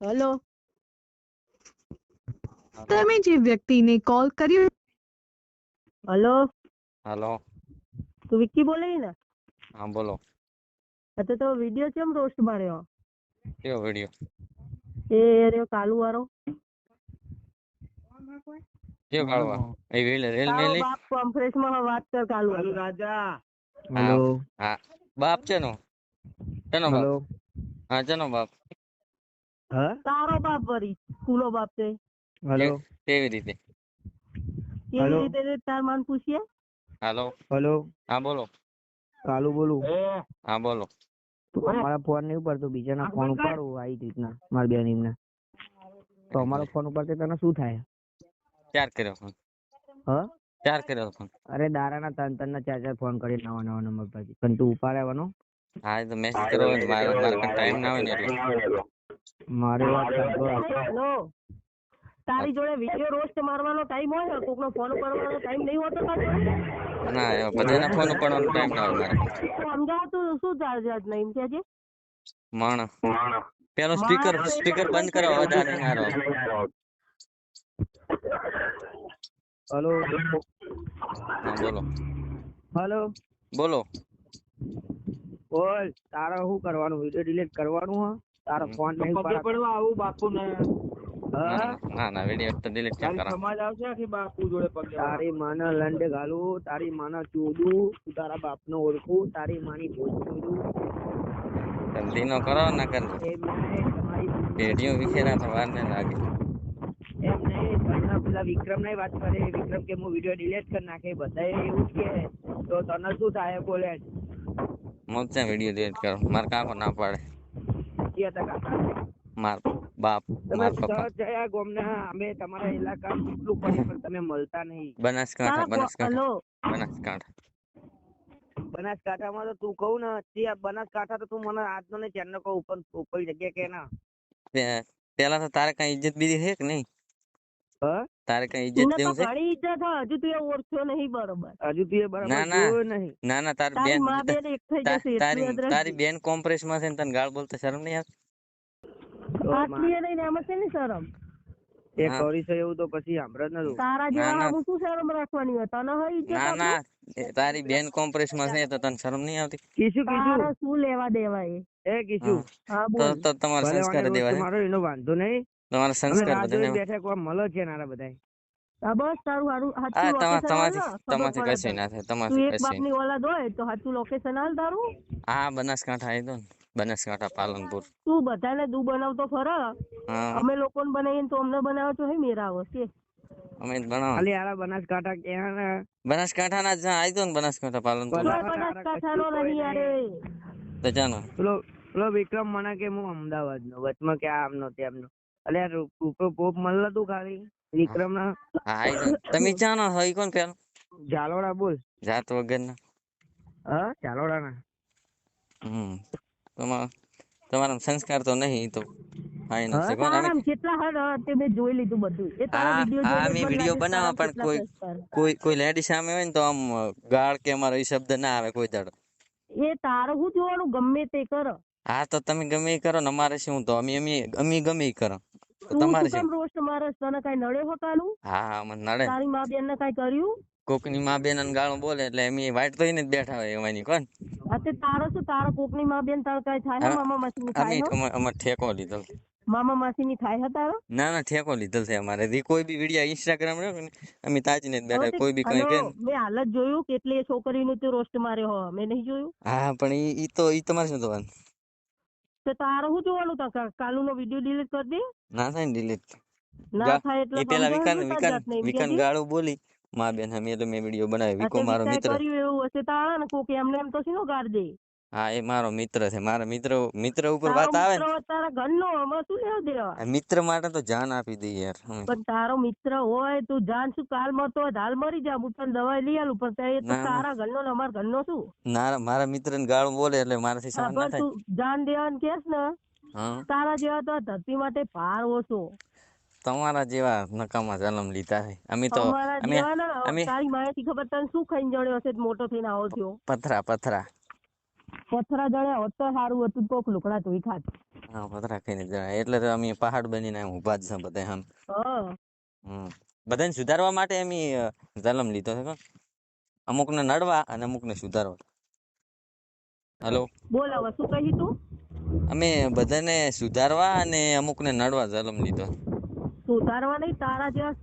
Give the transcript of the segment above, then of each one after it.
Hello, હાલો તમે જે વ્યક્તિને કોલ કર્યો. હેલો, હાલો તું વિક્કી બોલે ને? હા બોલો તો વિડિયો કેમ રોસ્ટ માર્યો? કયો વિડિયો એ રહ્યો કાલુ વાળો. કયો કાઢવા એ રેલ તારો મેલી બાપ કોન્ફરન્સમાં વાત કર કાલુ રાજા. હા હેલો હા બાપ છે નો શેનો બાપ હેલો હા શેનો બાપ હા તારો બાપ વરી સ્કૂલો બાપ છે. હેલો કેવી રીતે કેવી હેલો રીતે રે તાર માન પૂછીએ? હાલો હેલો હા બોલો કાલુ બોલું. હા બોલો અમારા ફોન નહીં ઉપાડતો, બીજાના ફોન ઉપાડું આવી રીતના મારી બેન એમને. તો અમારો ફોન ઉપાડતે તને શું થાય? ચાર કર્યો ફોન હ ચાર કર્યો ફોન અરે દારાના ત્રણ ચાર ચાર ફોન કરી નવા નવા નંબર પરથી, પણ તું ઉપાડવાનો. હા એ તો મેસેજ કરો હોય ને મારે કઈ ટાઈમ ના હોય ને એટલે મારી વાત સાંભળો. હેલો, તારી જોડે વિડિયો રોસ્ટ મારવાનો ટાઈમ હોય ને, કોકનો ફોન ઉપાડવાનો ટાઈમ નહીં હોતો તારી જોડે? ના એ બધાના ફોન ઉપાડવાનો ટાઈમ ના હોય મારે સમજાવતું શું ચાર્જ નહીં છે? માણસ પેલો સ્પીકર બંધ કરો, અવાજ આ નહીં હારો હેલો હા બોલો હેલો બોલો બોલ. તારે શું કરવાનું? વિડિયો ડિલીટ કરવાનું હે? તારો ફોન નહીં ઉપાડતો આવું બાપુ ને? ના વિડીયો તો ડિલીટ ક્યાં કરા સમાજ આવશે આખી બાપુ જોડે પગે. તારી માના લંડ ઘાલું, તારી માના ચોદું, તું તારા બાપને ઓળખું, તારી માની ભોજ ચોદું. ધીનો કરો ના કર એમ નહીં, તમારી પેઢીઓ વિખેરા તો વાર ને લાગે એમ નહીં, તને પેલા વિક્રમ નહીં વાત કરે. વિક્રમ કે હું વિડીયો ડિલીટ કરી નાખે, બધા એવું જ કે. તો તને શું થાય? બોલે મોજે વિડીયો ડિલીટ કરો, માર કાકો ના પાડે. કે હતા માર બાપ તમે માર પપ્પા સહજ જયા ગોમના. અમે તમારા ઇલાકા કેટલું પડી પણ તમે મળતા નહીં. હેલો, બનાસકાંઠામાં તો તું કહું ને, ત્યાં બનાસકાંઠા તો તું મને આજનો ને ચેનલ કહું, ઉપર ઉપર જગ્યા કે ના. પેલા તો તારે કઈ ઇજ્જત બીજી છે કે નહીં? તારે કઈ ઇજ્જત તુને તો દેવું છે? ઘણી ઇજ્જત હોય, હજુ તું એ ઓળખ્યો નહીં બરોબર. હજુ તું એ બરાબર જોયો નહીં. ના તારી તારી બેન માં બેન એક થઈ જશે એટલું યાદ તારી રાખજે. બેન કોમ્પ્રેસ માં છે ને તને ગાળ બોલતા શરમ નહીં આવતી? આટલી એ નહીં ને એમાં શેની શરમ? એ કરી છે એવું તો પછી સાંભળ જ નતું. તારા જેવા હામું શું શરમ રાખવાની હોય? તને હોય ઇજ્જત આપું? તારી બેન કોમ્પ્રેસ માં છે તો તને શરમ નહીં આવતી? કીશું તારે શું લેવા દેવા એ? કીશું હા બોલ. તો તમારે સંસ્કાર દેવા છે. મારો એનો વાંધો નહીં. તમારે સંસ્કાર બધાને બેઠા કોઈ મળે છે નારા બધા. હા બસ તારું હારું હા સાચું લોકેશન હાલ ને, ખબર તમાથી પડે કશું તને. ના થાય, તું તમાથી એક કશું બાપની ઓલાદ હોય તો સાચું લોકેશન હાલ તારું. હા બનાસકાંઠા આવી દો ને, બનાસકાંઠા પાલનપુર. તું બધાને દુ બનાવતો ખરો. હા અમે લોકોને બનાવીને તો અમને બનાવો છો હે મેરા આવશે. અમે ભણાવો ખાલી આરા બનાસકાંઠા ક્યાં બનાસકાંઠા ના જ્યાં આવી દો ને, બનાસકાંઠા પાલનપુર. બનાસકાંઠાનો નહીં યારે. તો જાનો પેલો વિક્રમ મને કે હું અમદાવાદ નો વચમાં કે આમનો તેમનો. અલ્યા રૂપો પોપ મળે તું ખાલી વિક્રમ ના. હા આવી દો. તમે જાનો હોય કોણ પેલો ઝાલોડા બોલ. જાત વગર ના. હા ઝાલોડા ના. તમારા સંસ્કાર તો નહીં તો ફાઈનલ છે. કોણ અમે તારામ કેટલા હર તે મેં જોઈ લીધું બધું. એ તારા વિડિયો જોઈને અમે મને વિડીયો લાગે બનાવવા તારામ પણ કેટલા સંસ્કાર. કોઈ લેડી સામે હોય ને તો આમ ગાળ કે અમારો એ શબ્દ ના આવે કોઈ દાડો. એ તારું શું જોવાનું? ગમે તે કર. હા તો તમે ગમે એ કરો ને, અમારે શું તો અમે ગમે એ કરો તો તું તમારે શું શું? કામ રોસ્ટ મારસ? તને કઈ નડે હોતાનું? હા મને નડે. તારી મા બેન ને કઈ કર્યું? કોકની માં બેન ગાળો બોલે એટલે એમ વાઈટ થઈને જ બેઠા હોય એવાની કોણ. તે તારો શું? તારો કોકની મા બેન તાર કઈ થાય? મામા માસી ની થાય? અમે ઠેકો લીધો. મામા માસી ની થાય તારો? ના ઠેકો લીધેલ છે અમારે. કોઈ બી વિડીયો ઇન્સ્ટાગ્રામ અમે તાજીને જ બેઠા, કોઈ બી કઈ કે. મેં હાલ જ જોયું કેટલી છોકરીનું તે રોસ્ટ માર્યો હો. મેં નહીં જોયું. હા પણ ઈ તમારે શું જોવાનું? તો તારે શું જોવાનું? કાલુ નો વિડીયો ડિલીટ કરી દે. ના થાય ને ડિલીટ. ના થાય એટલે એ પેલા સમજાય વિકાન ગાળું બોલી માં બેન અમે એટલે મેં વિડીયો બનાવ્યો. વિકો મારો મિત્ર. કર્યું એવું હશે તારા ને કોક એમને એમ તો શીનો ગાળ દે. હા એ મારો મિત્ર છે. મારા મિત્ર ઉપર વાત આવે ને, તારા ઘરનો આમાં શું લેવા દેવા? મિત્ર માટે તો જાન આપી દઈએ યાર. પણ તારો મિત્ર હોય તું જાન શું? કાલ મરતો હોય હાલ મરી જા, હું તને દવાઈ લઈ આલું. પણ એ તો તારા ઘરનો ને અમારા ઘરનો શું? મારા મિત્ર ને ગાળું બોલે એટલે મારાથી સહન ના થાય. તું જાન દેવાનું કેસ ને, તારા જેવા તો ધરતી માટે ભાર ઓછો. તમારા જેવા નકામા જન્મ લીધા છે અમે તો. તારી માહિતી ખબર તને શું ખાઈને જણ્યો હશે મોટો થઈને આવો થયો? પથરા જણ્યા હોત તો સારું હતું. કોક લુકડા ધોઈ ખાત. હા પતરા ખાઈને જણાય એટલે તો અમે પહાડ બનીને આમ ઊભા જ છે બધા આમ. હા બધાને સુધારવા માટે અમે જન્મ લીધો છે કોણ. અમુકને નડવા અને અમુકને સુધારવા. હલો. બોલ હવે શું કહી તું? અમે બધાને સુધારવા અને અમુકને નડવા જન્મ લીધો. સુધારવા નહીં, તારા જેવા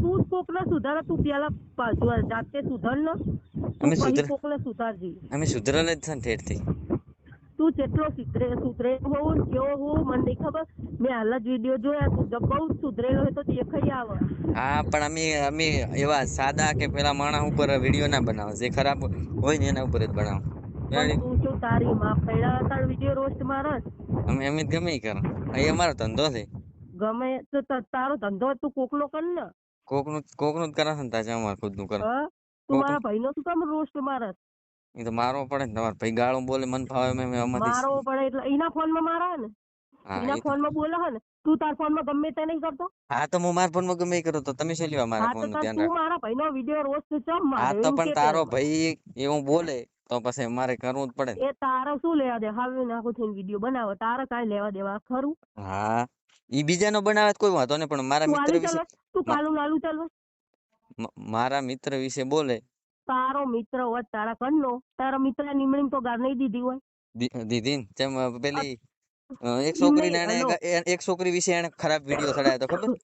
તું કોકને સુધારે, તું પેલા જાતે સુધાર ને, તું પછી કોકને સુધારજી. અમે સુધરેલ જ છે ને ઠેઠથી. તું જેટલો સુધરે હોવું ને કેવો હોવું મને નહીં ખબર. મેં હાલ જ વિડીયો જોયા, તું બહુ સુધરેલો હોય તો દેખાઈ આવે. હા પણ અમે એવા સાદા કે પેલા માણસ ઉપર વિડીયો ના બનાવો, જે ખરાબ હોય ને એના ઉપર જ બનાવો. પણ તું શું તારી માં પહેલા તાર વિડીયો રોસ્ટ મારસ? અમે ગમે ઈ કરો, એ અમારો ધંધો છે. ગમે તો તારો ધંધો તું કોકનો કર ને. કોકનું જ કરે છે ને તાજા અમારે ખુદ નું કરે. તું મારા ભાઈ નો શું કામ રોસ્ટ મારસ? એ તો મારવો પડે ને, તમારે ભાઈ ગાળું બોલે મન ફાવે મારવો પડે એટલે એના ફોન માં મારા ને, એના ફોન માં બોલે હે ને, તું તાર ફોન માં ગમે તે નહીં કરતો. હા તો હું મારા ફોન માં ગમે કરું તો તમે શું લેવા મારા ફોન નું ધ્યાન તું રાખો. મારા ભાઈ નો વિડીયો રોસ્ટ ચમ મારે? હા તો પણ તારો ભાઈ એવું બોલે તો પછી મારે કરવું જ પડે. એ તારે શું લેવા દે? હવે નાખું થઈને વિડીયો બનાવો, તારે કાંઈ લેવા દેવા ખરું? હા ઈ બીજાનો બનાવે કોઈ વાંધો નહીં, પણ મારા મિત્ર વિશે તું કાલું લાલું ચાલવા. મારા મિત્ર વિશે બોલે. તારો મિત્ર હોય તારા કણનો, તારા મિત્ર નિમણી તો ગાર નહીં દીધી હોય. દીધી ને જેમ પેલી એક છોકરી વિશે એને ખરાબ વિડીયો ચડાયો તો ખબર?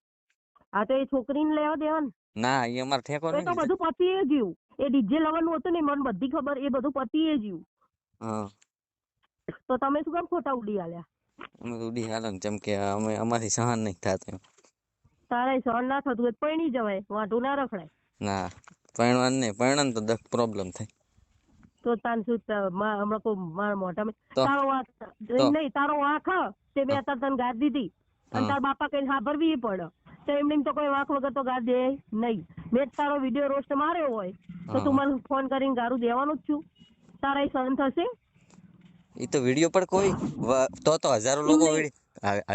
હા તો એ છોકરીને લેવા દેવા ને. ના એ અમારે ઠેકો નહીં. એ તો બધું પતિએ જ્યું. એ ડીજે લેવાનું હતું ને મને બધી ખબર, એ બધું પતિએ જ્યું. હા તો તમે શું કામ ખોટા ઉડી આલ્યા? અમે તો ઉડી હાલો ને, જેમ કે અમે અમારી સહન નહીં થતું. તારે સહન ના થતું હોય પૈણી જવાય, વાંઢું ના રખડાય. ના પરણવાનું નહીં, પરણન તો પ્રોબ્લેમ થાય. તો તાન શું હમણાં કોઈ મારા મોઢામાં તારો વાંક નહીં, તારો વાંક તે મેં અત્યારે તને ગાદ દીધી અને તારા બાપા કઈ સાંભળવી પડે તો એમની તો કોઈ વાંક વગર તો ગાદ દે નહીં. મેં તારો વિડીયો રોસ્ટ માર્યો હોય તો તું મને ફોન કરીને ગારું દેવાનું જ છું. તારા સહન થશે? એ તો વિડીયો પર કોઈ તો હજારો લોકો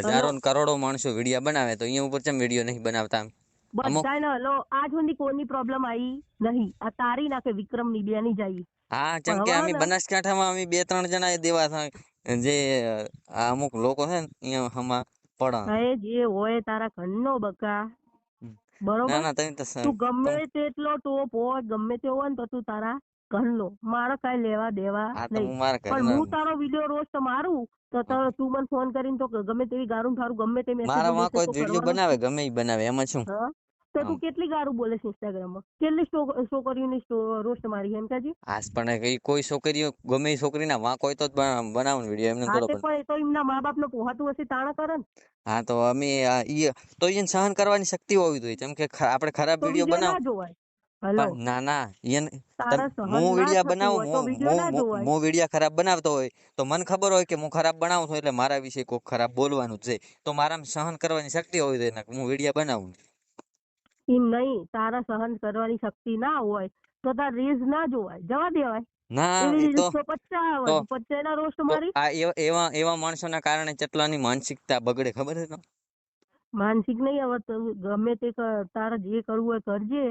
હજારો કરોડો માણસો વિડીયો બનાવે તો અહીંયા ઉપર ચમ વિડીયો નહીં બનાવતા? બધાને હલો આજ સુધી કોઈની પ્રોબ્લેમ આવી નહીં. આ તારી ના કે વિક્રમ ની બેની જાય. હા જેમ કે અમે બનાસકાંઠામાં અમે 2-3 જણા દેવા થાય જે અમુક લોકો છે ને અહીંયા હમા પડા. જે હોય તારા ઘરનો બકા બરોબર. તું ગમે તેટલો ટોપ હોય, ગમે તે હોય ને તો તું તારા ઘરનો, મારે કઈ લેવા દેવા નહીં. પણ હું તારો વિડીયો રોસ્ટ મારું તો તું મને ફોન કરીને તો ગમે તેવી ગારું થારું ગમે તે મારા કોઈ વિડીયો બનાવે ગમે ઈ બનાવે એમાં શું. તો તું કેટલી ગારું બોલે છે ઇન્સ્ટાગ્રામ માં? કેટલી છોકરીઓની રોસ્ટ મારી એમ કાજી? આજ પણ કોઈ છોકરીઓ ગમે છોકરીના વાંક હોય તો જ બનાવવાનો વિડીયો એમને થોડો. તો એમના મા બાપ નો પોહાતું હશે તાણા કરે ને. હા તો અમે તો એને સહન કરવાની શક્તિ હોવી જોઈએ, જેમ કે આપણે ખરાબ વિડીયો બનાવ. ના હું વિડીયો બનાવું, હું વિડીયો ખરાબ બનાવતો હોય તો મને ખબર હોય કે હું ખરાબ બનાવું છું એટલે મારા વિશે કોઈ ખરાબ બોલવાનું છે, તો મારામાં સહન કરવાની શક્તિ હોવી જોઈએ. હું વિડીયો બનાવું એમ નહીં, તારા સહન કરવાની શક્તિ ના હોય તો તાર રીલ્સ ના જોવાય, જવા દેવાય. એવા માણસોના કારણે કેટલાની માનસિકતા બગડે ખબર છે? માનસિક નહીં, હવે ગમે તે તારે જે કરવું હોય કરજે.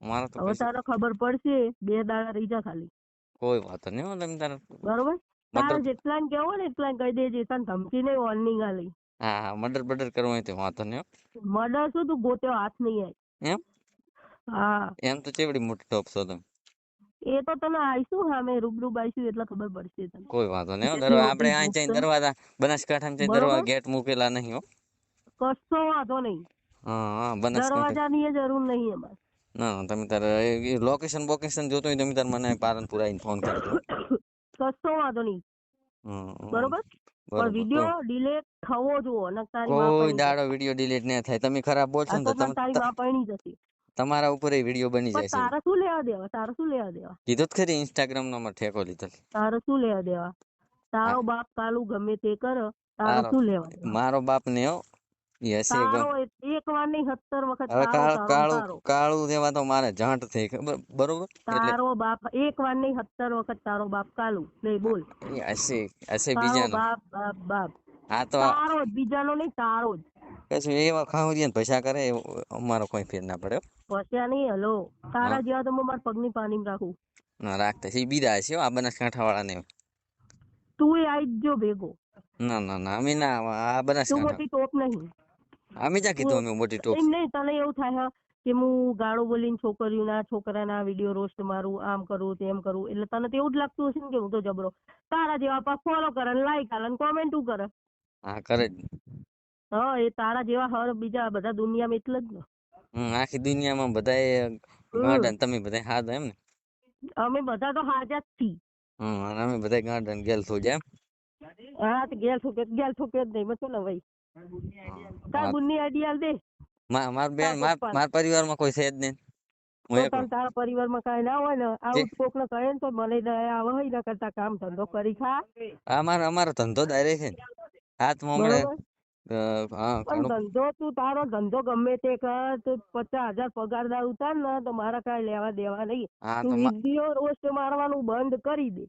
હવે તારે ખબર પડશે, 2 દાડા રહી જા ખાલી. કોઈ વાત નહીં બરોબર. તારે જેટલા ને કેવો ને એટલા કહી દેજે, તને ધમકી નહીં વોર્નિંગ આલી. હા મર્ડર કરવું હોય તો વાંધો નહીં. મર્ડર શું તું ગોત્યો હાથ નહીં આવે એમ? હા એમ તો ચેવડી મોટી ટોપ છો તમે. એ તો તને આવીશું હા મેં રૂબરૂ આવીશું એટલે ખબર પડશે તને. કોઈ વાંધો નહીં. આપણે અહીં જઈને દરવાજા બનાસકાંઠામાં જઈને દરવાજા ગેટ મૂકેલા નહીં હો. કશો વાંધો નહીં. હા દરવાજાની જરૂર નહીં અમારે. ના તમે તારે લોકેશન જોતો હોય તમે તાર મને પાલનપુર આવીને ફોન કરજો. કશો વાંધો નહીં. બરોબર. પણ વિડિયો ડિલીટ થવો જોઈએ ને તારી માં કોઈ દાડો વિડિયો ડિલીટ ન થાય. તમે ખરાબ બોલશો ને તો તારી માં પૈણી જશે. તમારા ઉપર એ વિડિયો બની જાય છે. તારે શું લેવા દેવા? તારે શું લેવા દેવા? કીધું જ ખરી ઇન્સ્ટાગ્રામ નો માં ઠેકો લીધો. તારે શું લેવા દેવા? તારો બાપ કાલું ગમે તે કરે, તારે શું લેવા દેવા? મારો બાપ ને હો એક વાર નહીં 17 વખત કાળું દેવા તો મારે જાંટ થઈ ખબર. બરોબર. તારો બાપ એક વાર નહીં 17 વખત તારો બાપ કાલું નહીં બોલ. બીજાનો બાપ હા તો તારો જ, બીજાનો નહીં તારો જ. કશું એવા ખાવું પૈસા કરે અમારો કોઈ ફેર ના પડે. પૈસા નહીં. હલો તારા જેવા તો હું મારા પગની પાણી રાખું ના રાખતા છે બીજા છે આ બનાસકાંઠા વાળા ને. તું આવી જો ભેગો. ના ના ના અમે ના આ તું બનાસકાંઠા મોટી ટોપ નહીં. અમે ક્યાં કીધું અમે મોટી ટોપ. એમ નહીં, તને એવું થાય કે હું ગાળો બોલીને છોકરીઓના છોકરાના વિડીયો રોસ્ટ મારું, આમ કરું તેમ કરું, એટલે તને તો એવું જ લાગતું હશે ને કે હું તો જબરો. તારા જેવા પાછ ફોલો કરે, લાઈક આલે, કોમેન્ટું કરે. હા કરે જ. હા, એ તારા જેવા હર બીજા બધા દુનિયામાં એટલે જ ને. આખી દુનિયામાં બધાય ગાંડા ને તમે બધા હાથ એમ ને. અમે બધા તો હાજા જ છીએ. અને અમે બધા ગાંડા ને ગેલ થઈ જાય એમ. હા, તો ગેલ થુકે જ નહીં મતો ને ભાઈ. તાર બુનની આઈડિયા દે. માર બેન માર પરિવારમાં કોઈ છે જ નહીં. હું એકલો. તારા પરિવારમાં કાંઈ ના હોય ને, આવું કોક ને કહે ને તો મને દયા આવે હોય ને, કરતા કામ ધંધો કરી ખા. અમારો ધંધો ડાયરેક્ટ છે ને હાથમાં હમણાં. પણ ધંધો તું તારો ધંધો ગમે તે કર, તું 50,000 પગારદાર ઉતાર ને તો મારા કાંઈ લેવા દેવા નહીં. તું વિડીયો રોસ્ટ મારવાનું બંધ કરી દે.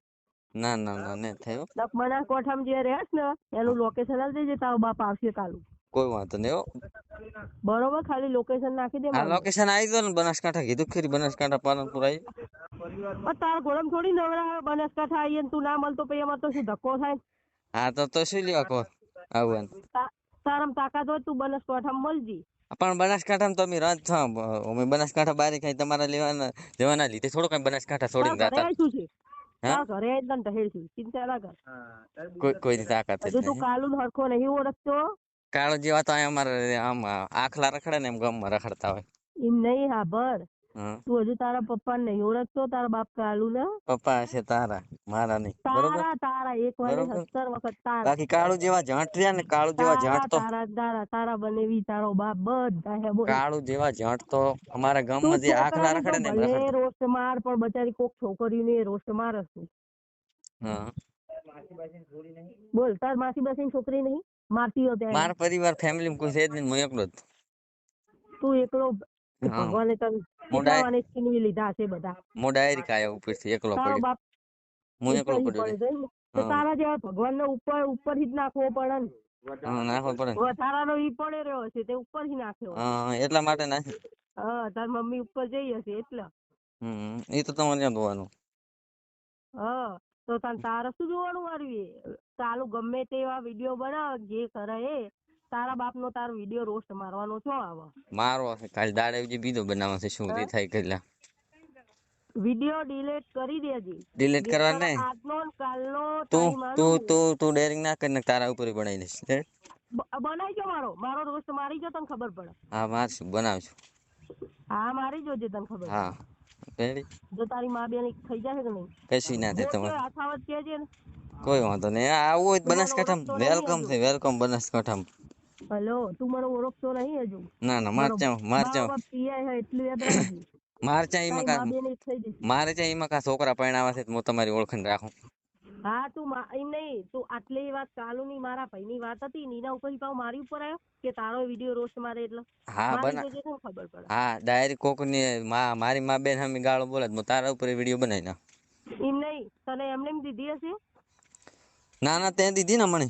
ના ના ના નહીં થયું. બનાસકાંઠામાં જે રહેશ ને એનું લોકેશન આલી દેજે, તારો બાપ આવશે કાલું. કોઈ વાંધો નહીં હો. બરોબર, ખાલી લોકેશન નાખી દે. આ લોકેશન આવી દો ને બનાસકાંઠા કીધું ખરી, બનાસકાંઠા પાલનપુર આવી. તારા ઘોડમ થોડી નવરા બનાસકાંઠા આવીએ ને તું ના મળતો પછી અમારે તો શું ધક્કો થાય. હા તો શું લેવા કહો આવવાનું. તારામ તાકાત હોય તું બનાસકાંઠામાં મળજી. પણ બનાસકાંઠામાં તો અમે રાત છો અમે બનાસકાંઠા બારી કઈ તમારા લેવાના લીધે થોડું કઈ બનાસકાંઠા છોડીને જાતા. ઘરે આવીને તને ઢહેડ છું, ચિંતા ના કર. કોઈ તાકાત જ તું કાલું હરખો નહીં ઓળખતો. કાળો જેવા તો અમારે આમ આખલા રખડે ને એમ ગામમાં રખડતા હોય. એમ નહીં, હા બર તું હજુ તારા પપ્પા નહીં ઓળખતો, તારા બાપ કાલુ ને. પપ્પા છે તારા, મારા નહીં. બરોબર, તારા એક વાર 70 વખત તારા. બાકી કાળુ જેવા જંટ રહ્યા ને, કાળુ જેવા જંટ તો તારા બનેવી તારો બાપ બધા હે. કાળુ જેવા જંટ તો અમારા ગામમાં જે આખલા રખડે ને ભલે રોસ્ટ માર, પણ બચારી કોક છોકરીને રોસ્ટ મારે છે. હા બોલ, તાર માસી બાસી છોકરી નહીં મારતી હોય? મારા પરિવાર ફેમિલી કોઈ છે જ નહીં, હું એકલો જ. તું એકલો? ભગવાને તને કેટલાવાને છીનવી લીધા છે બધા. મો ડાયરેક્ટ આયા ઉપરથી એકલો પડ્યો. હું એકલો પડ્યો. તો તારા જેવા ભગવાનને ઉપરથી જ નાખવો પડે ને. નાખવો પડે. વધારાનો ઈ પડે રહ્યો છે તે ઉપરથી નાખ્યો. એટલા માટે નાખી. હા, તાર મમ્મી ઉપર જઈ હશે એટલે. એ તો તમારે ત્યાં જોવાનું. હા, તો તારે શું જોવાનું મારવી? ચાલુ ગમે તેવા વિડીયો બનાવ, જે કરે એ તારા બાપનો તારો વિડીયો રોસ્ટ મારવાનો છો આવે. મારો કાલ દાડે જે બીજો બનાવવાનો છે, શું થાય કેટલા વિડીયો ડિલીટ કરી દેજે. ડિલીટ કરવા નહીં. આજનો કાલનો તું ડેરિંગ ના કરી ને તારા ઉપર બનાવી દઈશ. બનાવી જો, મારો રોસ્ટ મારી જો, તને ખબર પડે. હા મારશું, બનાવશું. હા મારી જોજે, તને ખબર. હા રેડી. જો તારી માં બેન થઈ જાય કે નહીં? કશી ના થાય તમારે. અથાવત કેજે ને. કોઈ વાંધો નહીં. આવું હોય બનાસકાંઠામાં વેલકમ છે, વેલકમ બનાસકાંઠામાં. હેલો, તું મને ઓળખતો નહીં હજુ? ના ના મારે ત્યાં એમાં કા છોકરા પરણાવા છે, હું તમારી ઓળખાણ રાખું. હા, તું એમ નહીં, તું આટલી વાત કાલુની મારા ભાઈની વાત હતી નીના ઉપર પાવ મારી ઉપર આવ્યો કે તારો વિડીયો રોસ્ટ મારે એટલે. હા ખબર પડે. હા, ડાયરેક્ટ કોક ની મારી માં બેન સામે ગાળો બોલે તો તારા ઉપર વિડીયો બનાવી ના. એમ નહીં, તને એમને દીધી હશે? ના ના તે દીધી ને મને.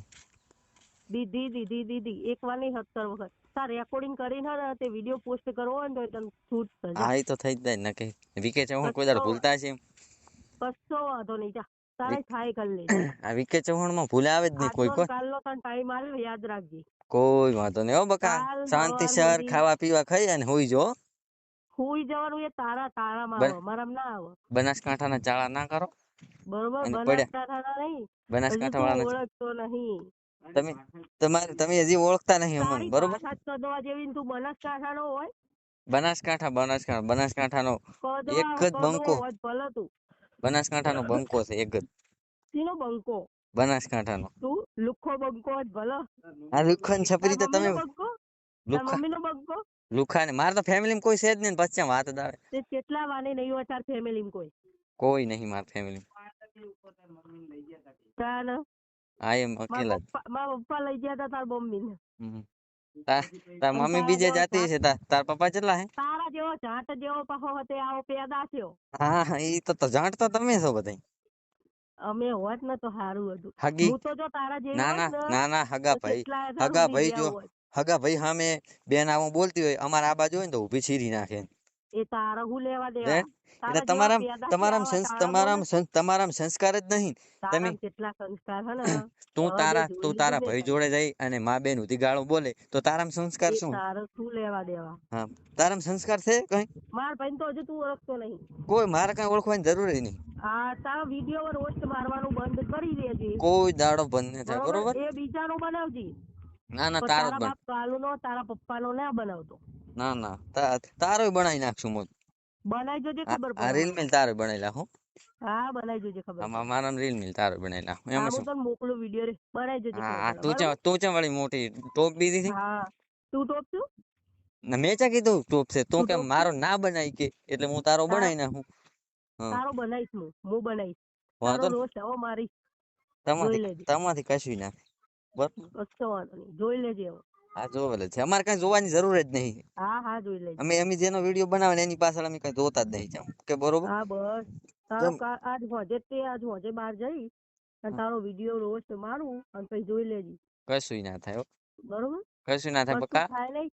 દીધી એક વાર નહીં 70 વખત. તાર રેકોર્ડિંગ કરીને ને તે વિડીયો પોસ્ટ કરવો હોય ને તો તને છૂટ થશે. હા, એ તો થઈ જ જાય ને કે વિકે ચૌહાણ કોઈ દર ભૂલતા છે. કશો વાંધો નહીં, જા તારે થાય કરી લે. આ વિકે ચૌહાણ માં ભૂલ આવે જ નહીં કોઈ. કાલનો તને ટાઈમ આવ્યો યાદ રાખજે. કોઈ વાંધો નહીં હો બકા, શાંતિ સર ખાવા પીવા ખાઈ અને હોઈ જો. હોઈ જવાનું એ તારામાં આવે, મારામાં ના આવે. બનાસકાંઠાના ચાળા ના કરો. બરોબર, બનાસકાંઠાના નહીં. બનાસકાંઠા વાળા ઓળખતો નહીં. તમે હજી ઓળખતા નહીં અમને, બરોબર? જેવી તું બનાસકાંઠાનો હોય. બનાસકાંઠાનો એક જ બંકો. બનાસકાંઠાનો બંકો છે એક જ. શીનો બંકો? બનાસકાંઠાનો. તું લુખો બંકો જ ભલો. આ લુખન છપરી તો તમે મમ્મીનો બંકો. લુખા ને માર તો ફેમિલીમાં કોઈ છે જ નહીં, પછી વાત જ આવે. તે કેટલા wane નહીં હોય તાર ફેમિલીમાં કોઈ? કોઈ નહીં માર ફેમિલીમાં. હા એમ અકેલા. મારા પપ્પા લઈ ગયા હતા તાર મમ્મી ને. તાર મમ્મી બીજે જાતી છે, તાર પપ્પા કેટલા હે? તારા જેવો જાટ જેવો પાહો હતે આવો પેદા થયો. હા ઈ તો જાટ તો તમે છો બધા. અમે હોત ને તો સારું હતું. હું તો જો તારા જેવો. ના ના હગા ભાઈ જો હગા ભાઈ સામે બેન આવું બોલતી હોય અમારા આ બાજુ હોય ને તો ઊભી છીરી નાખે. એ તારા હું લેવા હે દેવા એટલે તારા જેવા તમારામ પેદા તમારામ થયા હોય સંસ તારા તમારામ મને સંસ તમારામ સંસ્કાર જ નહીં તમે તારામ કેટલા સંસ્કાર હે ને તું હદે તારા જોઈ તું લીધું તારા મેં ભાઈ તને જોડે જઈ અને માં બેન ઉધી ગાળો બોલે તો તારામ સંસ્કાર એ શું તારો શું લેવા દેવા હા તારામ સંસ્કાર છે કઈ માર ભાઈ તો હજુ તું ઓળખતો નહીં કોઈ મારે કઈ ઓળખવાની જરૂર નહીં આ તારો વિડીયો રોસ્ટ મારવાનું બંધ કરી દેજે કોઈ દાડો બંધ નહીં થાય બરોબર બરોબર એ બીજાનો બનાવજે ના ના પણ તારો જ તારા બન બાપ કાલુનો તારા પપ્પાનો ના બનાવતો ના ના તારો બનાવી નાખશું હું બનાવી જોજે ખબર આ પડે રીલ મને મિલ તારો બનાવેલા હું હા બનાવી જોજે ખબર પડે મારા રીલ મિલ તારો બનાવેલા હા એમાં હું શું તને મોકલું વિડીયો બનાવી જોજે હા ખબર હા પડે બરોબર તું ચમ વાળી મોટી ટોપ બીધી હતી હા તું ટોપ છું ના મેં ચા કીધું ટોપ છે તું તું કે ટોપ મારો છું ના બનાવી કે એટલે હું તારો બનાવી નાખું હા તારો બનાવીશ હું બનાવીશ તારો વાંધો રોજ હવે મારી જોઈ તમાથી લેજે તમાથી કશું ના બરોબર કશો વાંધો નહીં જોઈ લેજે હવે હા જોવેલ છે અમારે કઈ જોવાની જરૂર જ નહીં હા હા જોઈ લેજે અમે જેનો વિડીયો બનાવે ને એની પાછળ અમે કઈ જોતા જ નહીં જાવ કે બરોબર હા બસ તારો આજ હોજે બહાર જઈ અને તારો વિડીયો રોજ મારું અને પછી જોઈ લેજે કશું ના થાય હો. બરોબર કશું ના થાય કશું બકા થાય નહીં